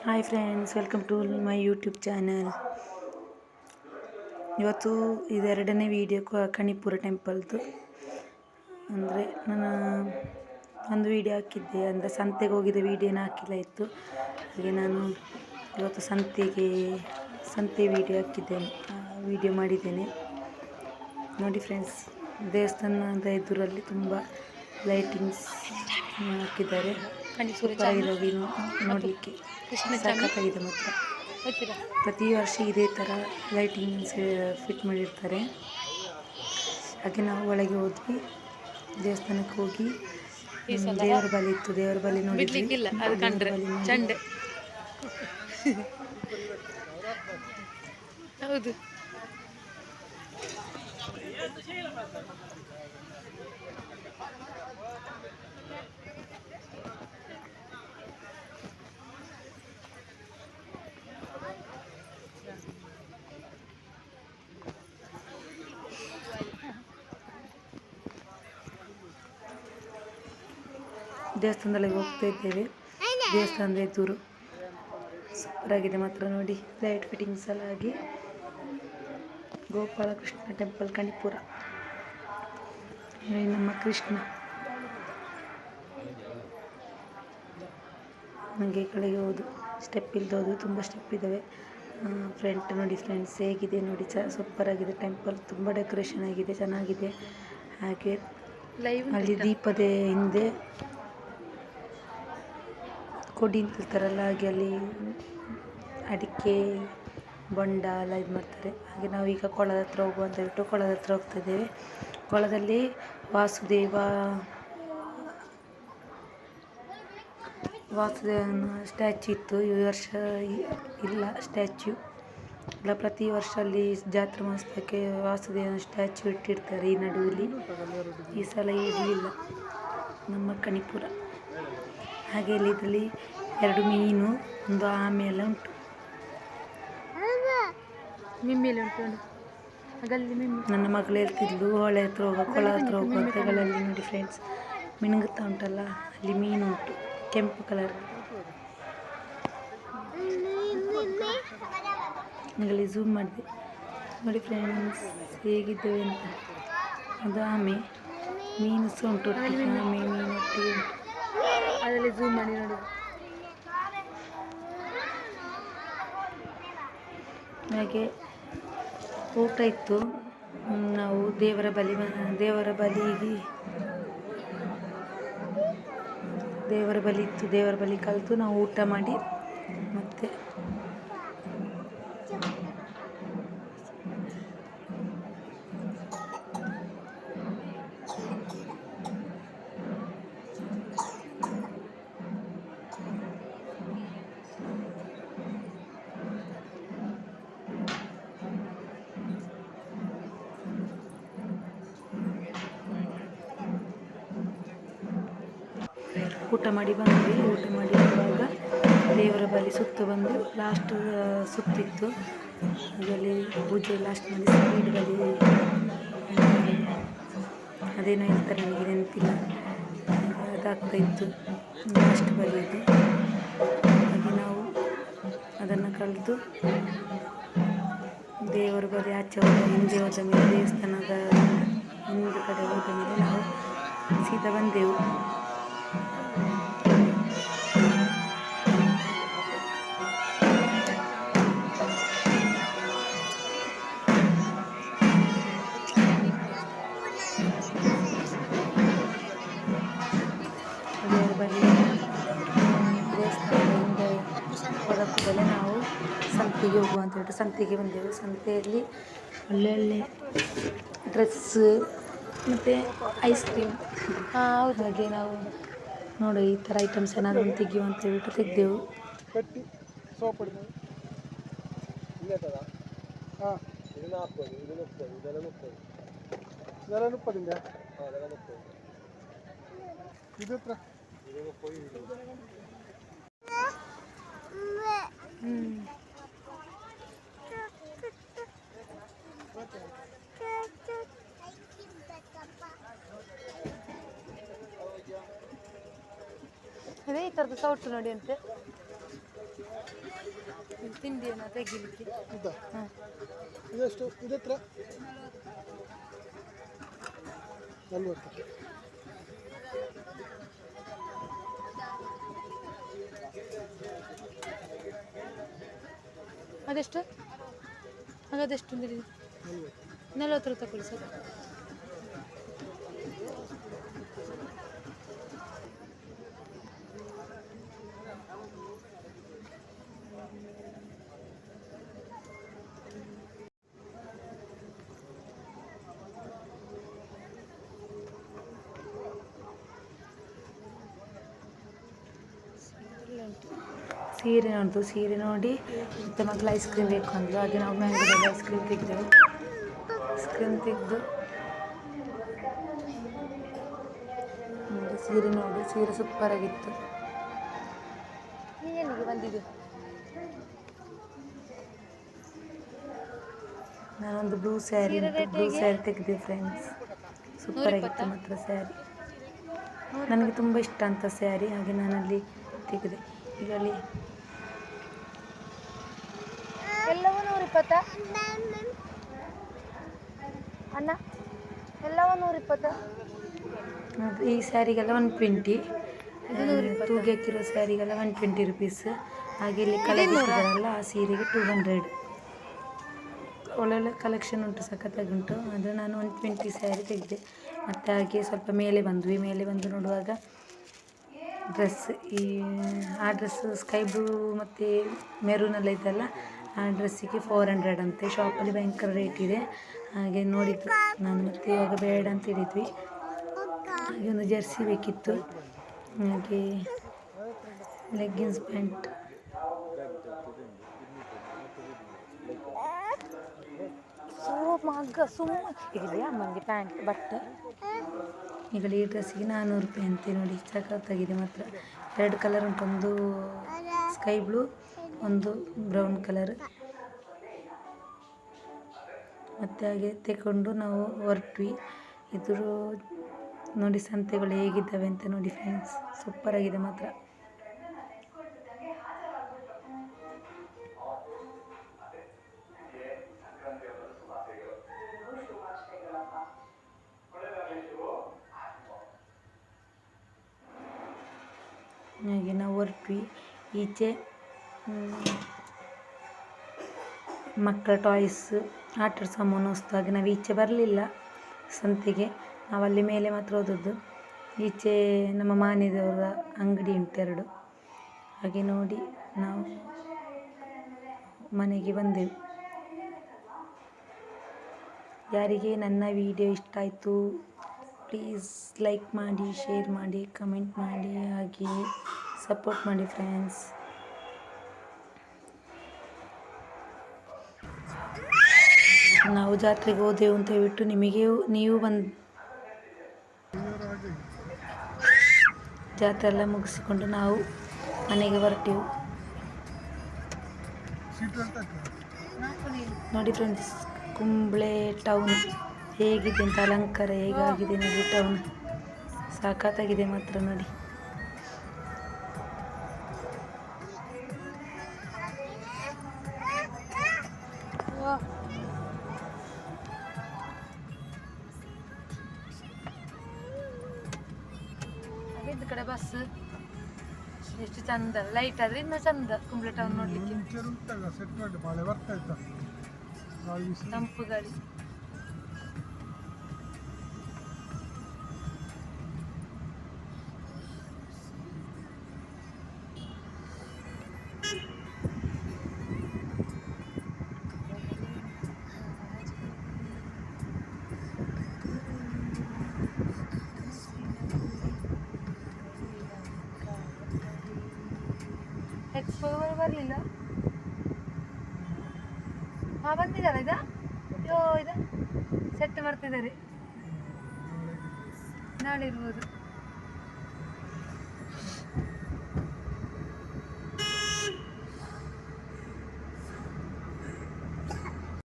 Hi friends, welcome to my YouTube channel. ಇವತ್ತು ಇದೆರಡನೇ video Kanipura ಟೆಂಪಲ್ದು. ಅಂದರೆ ನಾನು ಒಂದು ವೀಡಿಯೋ ಹಾಕಿದ್ದೆ, ಅಂದರೆ ಸಂತೆಗೆ ಹೋಗಿದ್ದ ವೀಡಿಯೋನ ಹಾಕಿಲ್ಲ ಇತ್ತು. ಹಾಗೆ ನಾನು ಇವತ್ತು ಸಂತೆ ವೀಡಿಯೋ ಹಾಕಿದ್ದೇನೆ, ವೀಡಿಯೋ ಮಾಡಿದ್ದೇನೆ. ನೋಡಿ ಫ್ರೆಂಡ್ಸ್, ದೇವಸ್ಥಾನದ ಎದುರಲ್ಲಿ ತುಂಬ ಲೈಟಿಂಗ್ಸ್ ಹಾಕಿದ್ದಾರೆ. ಸೂಪರಾಗಿದೆ, ನೋಡಲಿಕ್ಕೆ ಸಖತ್ತಾಗಿದೆ. ಮಾತ್ರ ಪ್ರತಿ ವರ್ಷ ಇದೇ ಥರ ಲೈಟಿಂಗ್ಸ್ ಫಿಟ್ ಮಾಡಿರ್ತಾರೆ. ಹಾಗೆ ನಾವು ಒಳಗೆ ಹೋದ್ವಿ, ದೇವಸ್ಥಾನಕ್ಕೆ ಹೋಗಿ ದೇವರ ಬಲಿ ಇತ್ತು, ದೇವರ ಬಲಿ ನೋಡಿದ್ವಿ. ಹೌದು, ದೇವಸ್ಥಾನದಲ್ಲಿ ಹೋಗ್ತಾ ಇದ್ದೇವೆ. ದೇವಸ್ಥಾನದ ಎದುರು ಸೂಪರಾಗಿದೆ ಮಾತ್ರ. ನೋಡಿ, ಲೈಟ್ ಫಿಟ್ಟಿಂಗ್ಸ್ ಎಲ್ಲ ಆಗಿ ಗೋಪಾಲಕೃಷ್ಣ ಟೆಂಪಲ್ ಕಣಿಪುರ. ನಮ್ಮ ಕೃಷ್ಣ ನನಗೆ ಕೆಳಗೆ ಹೋದು ಸ್ಟೆಪ್ ಇಲ್ದೋದು, ತುಂಬ ಸ್ಟೆಪ್ ಇದ್ದಾವೆ. ಫ್ರಂಟ್ ನೋಡಿ ಫ್ರೆಂಡ್ಸ್ ಹೇಗಿದೆ ನೋಡಿ, ಸೂಪರಾಗಿದೆ ಟೆಂಪಲ್. ತುಂಬ ಡೆಕೋರೇಷನ್ ಆಗಿದೆ, ಚೆನ್ನಾಗಿದೆ. ಹಾಗೆ ಅಲ್ಲಿ ದೀಪದ ಹಿಂದೆ ಕೊಡಿ ನಿಲ್ತಾರಲ್ಲ, ಹಾಗೆ ಅಲ್ಲಿ ಅಡಿಕೆ ಬೊಂಡ ಎಲ್ಲ ಇದು ಮಾಡ್ತಾರೆ. ಹಾಗೆ ನಾವೀಗ ಕೊಳದ ಹತ್ರ ಹೋಗುವಂತ ಹೇಳ್ಬಿಟ್ಟು ಕೊಳದ ಹತ್ರ ಹೋಗ್ತಾ ಇದ್ದೇವೆ. ಕೊಳದಲ್ಲಿ ವಾಸುದೇವನ ಸ್ಟ್ಯಾಚ್ಯೂ ಇತ್ತು. ಈ ವರ್ಷ ಇಲ್ಲ ಸ್ಟ್ಯಾಚ್ಯೂ ಇಲ್ಲ. ಪ್ರತಿ ವರ್ಷ ಅಲ್ಲಿ ಜಾತ್ರೆ ಮಹೋತ್ಸವಕ್ಕೆ ವಾಸುದೇವನ ಸ್ಟ್ಯಾಚ್ಯೂ ಇಟ್ಟಿರ್ತಾರೆ ಈ ನಡುವಲ್ಲಿ. ಈ ಸಲ ಇರಲಿಲ್ಲ ನಮ್ಮ ಕಣಿಪುರ. ಹಾಗೆ ಇದರಲ್ಲಿ 2 ಮೀನು, ಒಂದು ಆಮೆ ಎಲ್ಲ ಉಂಟು. ನನ್ನ ಮಗಳು ಹೇಳ್ತಿದ್ಲು ಹೊಳೆ ಹತ್ರ ಹೋಗೋ, ಕೊಳ ಹತ್ರ ಹೋಗೋ ಅಂತಗಳಲ್ಲಿ. ನೋಡಿ ಫ್ರೆಂಡ್ಸ್, ಮಿನುಗುತ್ತಾ ಉಂಟಲ್ಲ, ಅಲ್ಲಿ ಮೀನು ಉಂಟು, ಕೆಂಪು ಕಲರ್. ಅಲ್ಲಿ ಝೂಮ್ ಮಾಡಿದೆ ನೋಡಿ ಫ್ರೆಂಡ್ಸ್ ಹೇಗಿದ್ದೇವೆ ಅಂತ. ಅದು ಆಮೆ, ಮೀನು ಸಹ ಉಂಟು, ಆಮೆ ಮೀನು ಒಟ್ಟಿಗೆ ಉಂಟು. ಅದರಲ್ಲಿ ಝೂಮ್ ಮಾಡಿ ನೋಡಿ. ಹಾಗೆ ಊಟ ಇತ್ತು. ನಾವು ದೇವರ ಬಲಿ ಇತ್ತು. ದೇವರ ಬಲಿ ಕಲಿತು ನಾವು ಊಟ ಮಾಡಿ ಮತ್ತೆ ಊಟ ಮಾಡಿ ಬಂದ್ವಿ. ಊಟ ಮಾಡಿ ಬರುವಾಗ ದೇವರ ಬಲಿ ಸುತ್ತು ಬಂದು ಲಾಸ್ಟ್ ಸುತ್ತಿತ್ತು. ಅದರಲ್ಲಿ ಪೂಜೆ ಲಾಸ್ಟ್ ಮಾಡಿ ಸ್ವೀಟ್ ಬಲಿ, ಅದೇನೋ ಹೇಳ್ತಾರೆ ನನಗೆ ನೆನಪಿಲ್ಲ, ಅದಾಗ್ತಾ ಇತ್ತು ಲಾಸ್ಟ್ ಬಲಿ ಇದೆ. ಹಾಗೆ ನಾವು ಅದನ್ನು ಕಳೆದು ದೇವರ ಬಲಿ ಆಚೆ ಹಿಂದೆ ಹೋದ ಮೇಲೆ, ದೇವಸ್ಥಾನದ ಹಿಂದುಗಡೆ ಹೋದ ಮೇಲೆ ನಾವು ಸೀದಾ ಬಂದೆವು. ದೇವರ ಬಳಿ ದೇವಸ್ಥಾನದ ಹಿಂದೆ ಹೋದಕ್ಕೂಡಲೇ ನಾವು ಸಂತೆಗೆ ಹೋಗುವ ಅಂತ ಹೇಳ್ಬಿಟ್ಟು ಸಂತೆಗೆ ಬಂದೆವು. ಸಂತೆಯಲ್ಲಿ ಒಳ್ಳೊಳ್ಳೆ ಡ್ರೆಸ್ ಮತ್ತು ಐಸ್ ಕ್ರೀಮ್, ಹಾಗೆ ನಾವು ನೋಡಿ ಈ ಥರ ಐಟಮ್ಸ್ ಏನಾದರೂ ತೆಗೆಯುವ ಅಂತ ಹೇಳ್ಬಿಟ್ಟು ತೆಗೆದೆವು. ಅದೇ ಈ ಥರದ್ದು ಸೌಟು ನೋಡಿ ಅಂತೆ. ತಿಂಡಿಯನ್ನು ತೆಗಿಲಿಕ್ಕೆ. ಹಾಂ, ಇದೆಷ್ಟು? ಇದತ್ರ 40. ಅದೆಷ್ಟು? ಹಾಗಾದೆಷ್ಟು 40 ತಗೊಳ್ಳಿ ಸರ್. ಸೀರೆ ನೋಡಿದು, ಸೀರೆ ನೋಡಿ ಮತ್ತು ಮಕ್ಕಳು ಐಸ್ ಕ್ರೀಮ್ ಬೇಕು ಅಂದರು. ಹಾಗೆ ನಾವು ಮ್ಯಾಂಗೋದಲ್ಲಿ ಐಸ್ ಕ್ರೀಮ್ ತೆಗೆದೆವು. ಐಸ್ ಕ್ರೀಮ್ ತೆಗೆದು ಸೀರೆ ನೋಡಿ, ಸೀರೆ ಸೂಪರಾಗಿತ್ತು. ಏನಿಗೆ ಬಂದಿದ್ದು? ನಾನೊಂದು ಬ್ಲೂ ಸ್ಯಾರಿ ತೆಗೆದೆ ಫ್ರೆಂಡ್ಸ್. ಸೂಪರಾಗಿತ್ತು ಮಾತ್ರ ಸ್ಯಾರಿ. ನನಗೆ ತುಂಬ ಇಷ್ಟ ಅಂತ ಸ್ಯಾರಿ, ಹಾಗೆ ನಾನಲ್ಲಿ ತೆಗೆದೆ. ಇದರಲ್ಲಿ ಎಲ್ಲವೂ 120 ಅಣ್ಣ, ಎಲ್ಲವೂ 120. ಈ ಸ್ಯಾರಿಗೆಲ್ಲ 120, ತೂಗಿ ಹಾಕಿರೋ ಸ್ಯಾರಿಗೆಲ್ಲ 120 ರುಪೀಸ್. ಹಾಗೆ ಇಲ್ಲಿ ಕಲರ್ ಆ ಸೀರೆಗೆ 200. ಒಳ್ಳೊಳ್ಳೆ ಕಲೆಕ್ಷನ್ ಉಂಟು, ಸಖತ್ತಾಗಿ ಉಂಟು. ಆದರೆ ನಾನು 120 ಸ್ಯಾರಿ ತೆಗೆದೆ. ಮತ್ತು ಹಾಗೆ ಸ್ವಲ್ಪ ಮೇಲೆ ಬಂದು ನೋಡುವಾಗ ಡ್ರೆಸ್, ಆ ಡ್ರೆಸ್ ಸ್ಕೈ ಬ್ಲೂ ಮತ್ತು ಮೆರೂನೆಲ್ಲ ಇದೆಲ್ಲ, ಆ ಡ್ರೆಸ್ಸಿಗೆ 400 ಅಂತೆ. ಶಾಪಲ್ಲಿ ಭಯಂಕರ ರೇಟ್ ಇದೆ. ಹಾಗೆ ನೋಡಿದ್ದು ನಾನು, ಮತ್ತು ಇವಾಗ ಬೇಡ ಅಂತ ಹೇಳಿದ್ವಿ. ಹಾಗೆ ಒಂದು ಜರ್ಸಿ ಬೇಕಿತ್ತು, ಹಾಗೆ ಲೆಗ್ಗಿನ್ಸ್ ಪ್ಯಾಂಟ್. ಇದೆಯಾ ಅಮ್ಮನಿಗೆ ಪ್ಯಾಂಟ್ ಬಟ್ಟೆ. ಈಗ ಈ ಡ್ರೆಸ್ಸಿಗೆ 400 ರೂಪಾಯಿ ಅಂತೆ. ನೋಡಿ, ಸಖತ್ತಾಗಿದೆ ಮಾತ್ರ. 2 ಕಲರ್ ಉಂಟು, ಒಂದು ಸ್ಕೈ ಬ್ಲೂ, ಒಂದು ಬ್ರೌನ್ ಕಲರ್. ಮತ್ತು ಹಾಗೆ ತೆಗೊಂಡು ನಾವು ಹೊರಟ್ವಿ. ಇದ್ರ ನೋಡಿ ಸಂತೆಗಳು ಹೇಗಿದ್ದಾವೆ ಅಂತ ನೋಡಿ ಫ್ರೆಂಡ್ಸ್, ಸೂಪರಾಗಿದೆ ಮಾತ್ರ. ಹಾಗೆ ನಾವು ಹೊರಟ್ವಿ. ಈಚೆ ಮಕ್ಕಳ ಟಾಯ್ಸ್, ಆಟದ ಸಾಮಾನು ವಸ್ತು. ಹಾಗೆ ನಾವು ಈಚೆ ಬರಲಿಲ್ಲ ಸಂತೆಗೆ, ನಾವಲ್ಲಿ ಮೇಲೆ ಮಾತ್ರ ಹೋದದ್ದು. ಈಚೆ ನಮ್ಮ ಮಾನ್ಯದವರ ಅಂಗಡಿ ಉಂಟು 2. ಹಾಗೆ ನೋಡಿ ನಾವು ಮನೆಗೆ ಬಂದೆವು. ಯಾರಿಗೆ ನನ್ನ ವಿಡಿಯೋ ಇಷ್ಟ ಆಯಿತು ಪ್ಲೀಸ್ ಲೈಕ್ ಮಾಡಿ, ಶೇರ್ ಮಾಡಿ, ಕಮೆಂಟ್ ಮಾಡಿ, ಹಾಗೆ ಸಪೋರ್ಟ್ ಮಾಡಿ ಫ್ರೆಂಡ್ಸ್. ನಾವು ಜಾತ್ರೆಗೆ ಹೋದೆವು ಅಂತ ಹೇಳ್ಬಿಟ್ಟು ನೀವು ಜಾತ್ರೆ ಎಲ್ಲ ಮುಗಿಸಿಕೊಂಡು ನಾವು ಮನೆಗೆ ಹೊರಟೆವು. ನೋಡಿ ಫ್ರೆಂಡ್ಸ್, ಕುಂಬ್ಳೆ ಟೌನ್ ಹೇಗಿದೆ ಅಂತ, ಅಲಂಕಾರ ಹೇಗಾಗಿದೆ ನೋಡಿ. ಟೌನ್ ಸಖತ್ತಾಗಿದೆ ಮಾತ್ರ ನೋಡಿ. ಇದ್ದ ಕಡೆ ಬಸ್ ಎಷ್ಟು ಚಂದ, ಲೈಟ್ ಆದ್ರೆ ಇನ್ನು ಚಂದ ಕುಂಬ್ಳೆ ಟೌನ್ ನೋಡ್ಲಿಕ್ಕೆ. ತಂಪು ಗಾಳಿ. ಎಕ್ಸ್ಪೋ ಬರಲಿಲ್ಲ. ಬಂದಿದ್ದಾರೆ ಇದ ಸೆಟ್ ಮಾಡ್ತಿದ್ದಾರೆ, ನಾಳೆ ಇರ್ಬೋದು.